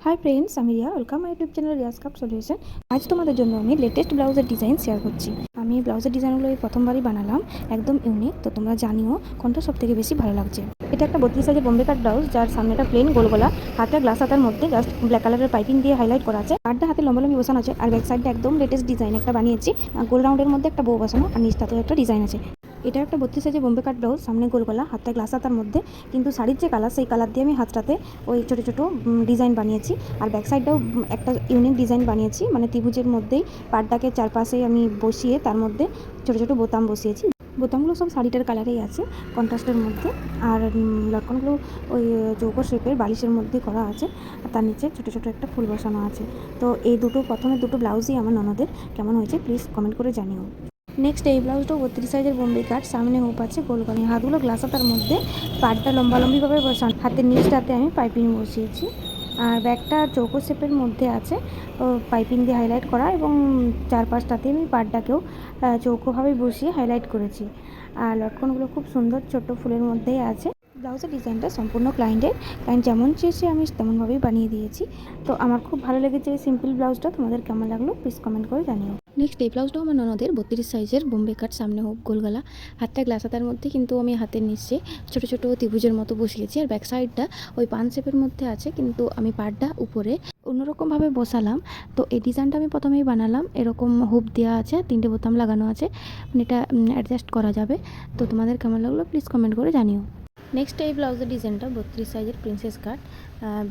High friends, আমি Riya. Welcome my YouTube channel Riyaz cup solution. আজ তোমাদের জন্য আমি লেটেস্ট ব্লাউজের ডিজাইন শেয়ার করছি। আমি ব্লাউজের ডিজাইনগুলো এই প্রথমবারই বানালাম, একদম ইউনিক। তো তোমরা জানিও কোনটা সব থেকে বেশি ভালো লাগছে। এটা একটা 32 সাইজের বোম্বে কাট ব্লাউজ, যার সামনেটা প্লেন গোল গলা, হাতে গ্লাস হাতার মধ্যে জাস্ট ব্ল্যাক কালারের পাইপিং দিয়ে হাইলাইট করা আছে। কাটটা হাতে লম্বালম্বি বসানো আছে, আর ব্যাক সাইডটা একদম লেটেস্ট ডিজাইন একটা বানিয়েছি। গোল রাউন্ডের মধ্যে একটা বউ বসানো, আর নিচটাতেও একটা ডিজাইন আছে। এটা একটা 32 সাইজের বোম্বে কাট ব্লাউজ, সামনে গোল গলা, হাতে গ্লাস হাতার মধ্যে। কিন্তু শাড়ির যে কালার, সেই কালার দিয়ে আমি হাতটাতে ওই ছোটো ছোটো ডিজাইন বানিয়েছি। আর ব্যাক সাইডটাও একটা ইউনিক ডিজাইন বানিয়েছি, মানে ত্রিভুজের মধ্যেই পাড়টাকে চারপাশে আমি বসিয়ে তার মধ্যে ছোটো ছোটো বোতাম বসিয়েছি। বোতামগুলো সব শাড়িটার কালারেই আছে, কন্ট্রাস্টের মধ্যে। আর লটকনগুলো ওই চৌকো শেপের বালিশের মধ্যে করা আছে, আর তার নিচে ছোটো ছোটো একটা ফুল বসানো আছে। তো এই প্রথমে দুটো ব্লাউজই আমার ননদের। কেমন হয়েছে প্লিজ কমেন্ট করে জানিও। নেক্সট এই ব্লাউজটাও 32 সাইজের বোম্বে কাট, সামনে হুপ আছে, গোল গলা, হাতগুলো গ্লাস হাতার মধ্যে, পাড়টা লম্বালম্বিভাবে বসানো, হাতের নিচটাতে আমি পাইপিং বসিয়েছি। আর ব্যাগটা চৌকো শেপের মধ্যে আছে, পাইপিং দিয়ে হাইলাইট করা, এবং চারপাশটাতে আমি পাড়টাকেও চৌকোভাবে বসিয়ে হাইলাইট করেছি। আর লটকনগুলো খুব সুন্দর ছোট ফুলের মধ্যেই আছে। ব্লাউজের ডিজাইনটা সম্পূর্ণ ক্লায়েন্ট যেমন চেয়েছে আমি তেমনভাবেই বানিয়ে দিয়েছি। তো আমার খুব ভালো লেগেছে এই সিম্পল ব্লাউজটা। তোমাদের কেমন লাগলো প্লিজ কমেন্ট করে জানিও। নেক্সট এই ব্লাউজটাও আমার ননদের 32 সাইজের বোম্বে কাট, সামনে হোক গোল গলা, হাতটা গ্লাস হাতার মধ্যে, কিন্তু আমি হাতের নিচে ছোটো ছোটো ত্রিভুজের মতো বসিয়েছি। আর ব্যাক সাইডটা ওই পান শেপের মধ্যে আছে, কিন্তু আমি পাড়টা উপরে অন্যরকমভাবে বসালাম। তো এই ডিজাইনটা আমি প্রথমেই বানালাম, এরকম হুপ দেওয়া আছে, 3টে বোতাম লাগানো আছে, মানে এটা অ্যাডজাস্ট করা যাবে। তো তোমাদের কেমন লাগলো প্লিজ কমেন্ট করে জানিও। নেক্সট এই ব্লাউজের ডিজাইনটা 32 সাইজের প্রিন্সেস কাট,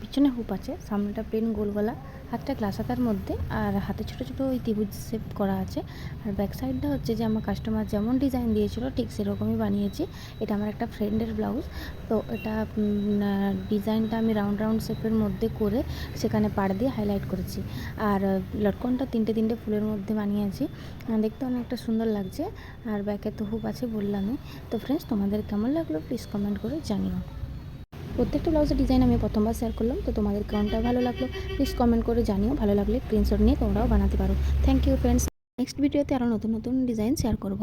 পিছনে হুপ আছে, সামনেটা প্লেন গোল গলা, হাতটা গ্লাস হাতার মধ্যে, আর হাতে ছোটো ছোটো ওই ত্রিভুজ শেপ করা আছে। আর ব্যাক সাইডটা হচ্ছে যে আমার কাস্টমার যেমন ডিজাইন দিয়েছিল ঠিক সেরকমই বানিয়েছি। এটা আমার একটা ফ্রেন্ডের ব্লাউজ। তো এটা ডিজাইনটা আমি রাউন্ড রাউন্ড শেপের মধ্যে করে সেখানে পাড় দিয়ে হাইলাইট করেছি। আর লটকনটা 3টে ফুলের মধ্যে বানিয়েছি, দেখতে অনেকটা সুন্দর লাগছে। আর ব্যাকে তো হুপ আছে বললামই। তো ফ্রেন্ডস, তোমাদের কেমন লাগলো প্লিজ কমেন্ট করে জানিও। প্রত্যেকটা ব্লাউজের ডিজাইন আমি প্রথমবার শেয়ার করলাম, তো তোমাদের কোনটা ভালো লাগলো প্লিজ কমেন্ট করে জানিও। ভালো লাগলে স্ক্রিনশট নিয়ে তোমরাও বানাতে পারো। Thank you friends. নেক্সট ভিডিওতে আরও নতুন নতুন ডিজাইন শেয়ার করব।